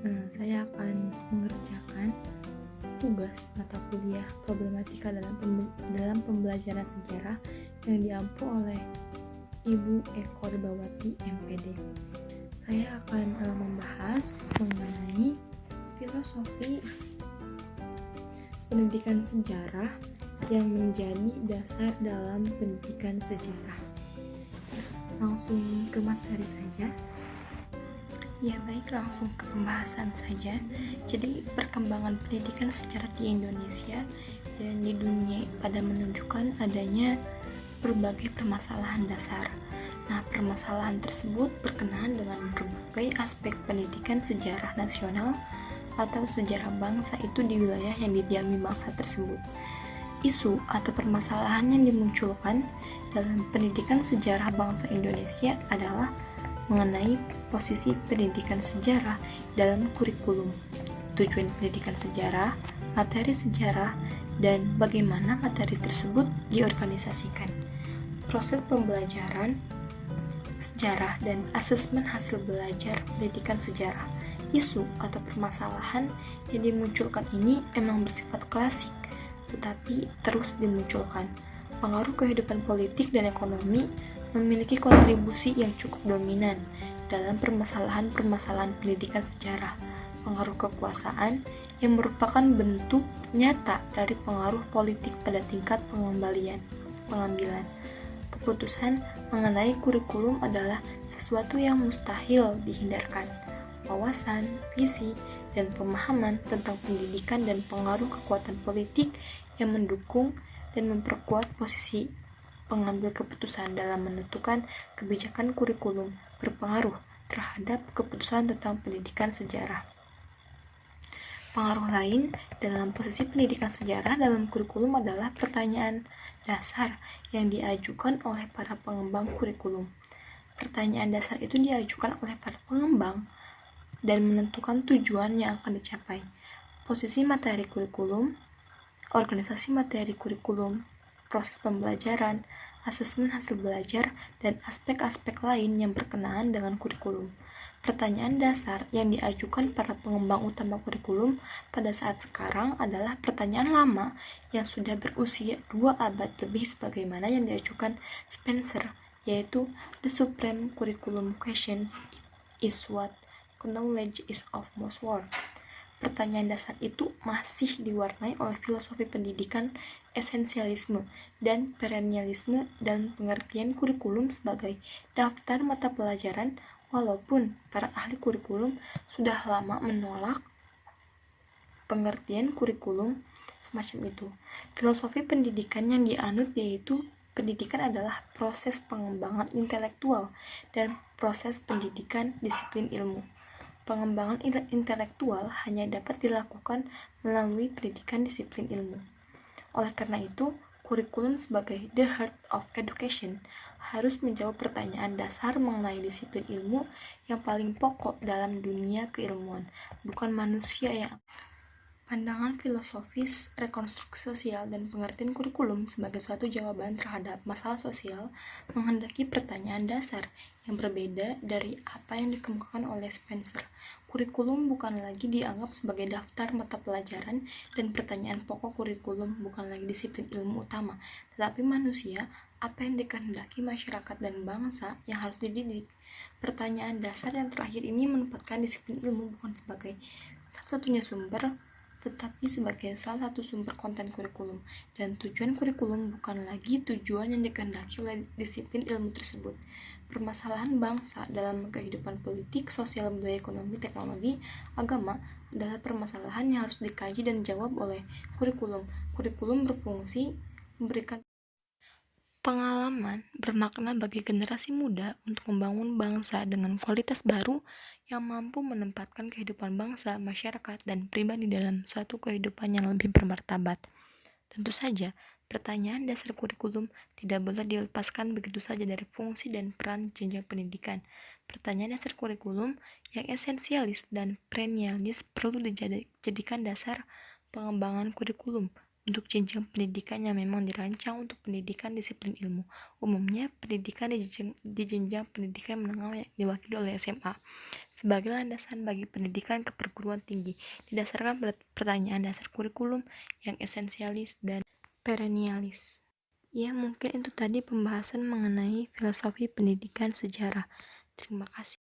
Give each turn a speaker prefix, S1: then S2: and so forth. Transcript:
S1: Saya akan mengerjakan tugas mata kuliah problematika dalam pembelajaran sejarah yang diampu oleh Ibu Eko Rebawati MPD. Saya akan membahas mengenai filosofi pendidikan sejarah yang menjadi dasar dalam pendidikan sejarah. Langsung ke materi saja.
S2: Ya baik, langsung ke pembahasan saja. Jadi perkembangan pendidikan sejarah di Indonesia dan di dunia pada menunjukkan adanya berbagai permasalahan dasar. Nah, permasalahan tersebut berkenaan dengan berbagai aspek pendidikan sejarah nasional atau sejarah bangsa itu di wilayah yang didiami bangsa tersebut. Isu atau permasalahan yang dimunculkan dalam pendidikan sejarah bangsa Indonesia adalah mengenai posisi pendidikan sejarah dalam kurikulum, tujuan pendidikan sejarah, materi sejarah, dan bagaimana materi tersebut diorganisasikan. Proses pembelajaran sejarah dan asesmen hasil belajar pendidikan sejarah. Isu atau permasalahan yang dimunculkan ini memang bersifat klasik, tetapi terus dimunculkan. Pengaruh kehidupan politik dan ekonomi memiliki kontribusi yang cukup dominan dalam permasalahan-permasalahan pendidikan sejarah. Pengaruh kekuasaan yang merupakan bentuk nyata dari pengaruh politik pada tingkat pengambilan. Keputusan mengenai kurikulum adalah sesuatu yang mustahil dihindarkan. Wawasan, visi, dan pemahaman tentang pendidikan dan pengaruh kekuatan politik yang mendukung dan memperkuat posisi pengambil keputusan dalam menentukan kebijakan kurikulum berpengaruh terhadap keputusan tentang pendidikan sejarah. Pengaruh lain dalam posisi pendidikan sejarah dalam kurikulum adalah pertanyaan dasar yang diajukan oleh para pengembang kurikulum. Pertanyaan dasar itu diajukan oleh para pengembang dan menentukan tujuan yang akan dicapai. Posisi materi kurikulum, organisasi materi kurikulum, proses pembelajaran, asesmen hasil belajar, dan aspek-aspek lain yang berkenaan dengan kurikulum. Pertanyaan dasar yang diajukan para pengembang utama kurikulum pada saat sekarang adalah pertanyaan lama yang sudah berusia 2 abad lebih sebagaimana yang diajukan Spencer, yaitu The Supreme Curriculum Questions is what knowledge is of most worth. Pertanyaan dasar itu masih diwarnai oleh filosofi pendidikan esensialisme dan perennialisme dan pengertian kurikulum sebagai daftar mata pelajaran, walaupun para ahli kurikulum sudah lama menolak pengertian kurikulum semacam itu. Filosofi pendidikan yang dianut yaitu pendidikan adalah proses pengembangan intelektual dan proses pendidikan disiplin ilmu. Pengembangan intelektual hanya dapat dilakukan melalui pendidikan disiplin ilmu. Oleh karena itu, kurikulum sebagai the heart of education harus menjawab pertanyaan dasar mengenai disiplin ilmu yang paling pokok dalam dunia keilmuan, bukan manusia yang. Pandangan filosofis rekonstruksi sosial dan pengertian kurikulum sebagai suatu jawaban terhadap masalah sosial menghendaki pertanyaan dasar yang berbeda dari apa yang dikemukakan oleh Spencer. Kurikulum bukan lagi dianggap sebagai daftar mata pelajaran dan pertanyaan pokok kurikulum bukan lagi disiplin ilmu utama, tetapi manusia, apa yang dikehendaki masyarakat dan bangsa yang harus dididik. Pertanyaan dasar yang terakhir ini menempatkan disiplin ilmu bukan sebagai satu-satunya sumber, tetapi sebagai salah satu sumber konten kurikulum, dan tujuan kurikulum bukan lagi tujuan yang dikehendaki oleh disiplin ilmu tersebut. Permasalahan bangsa dalam kehidupan politik, sosial, budaya, ekonomi, teknologi, agama adalah permasalahan yang harus dikaji dan dijawab oleh kurikulum. Kurikulum berfungsi memberikan pengalaman bermakna bagi generasi muda untuk membangun bangsa dengan kualitas baru yang mampu menempatkan kehidupan bangsa, masyarakat, dan pribadi dalam suatu kehidupan yang lebih bermartabat. Tentu saja, pertanyaan dasar kurikulum tidak boleh dilepaskan begitu saja dari fungsi dan peran jenjang pendidikan. Pertanyaan dasar kurikulum yang esensialis dan perennialis perlu dijadikan dasar pengembangan kurikulum. untuk jenjang pendidikan yang memang dirancang untuk pendidikan disiplin ilmu. Umumnya, pendidikan di jenjang pendidikan menengah yang diwakili oleh SMA sebagai landasan bagi pendidikan ke perguruan tinggi, didasarkan pada pertanyaan dasar kurikulum yang esensialis dan perennialis. Ya, mungkin itu tadi pembahasan mengenai filosofi pendidikan sejarah. Terima kasih.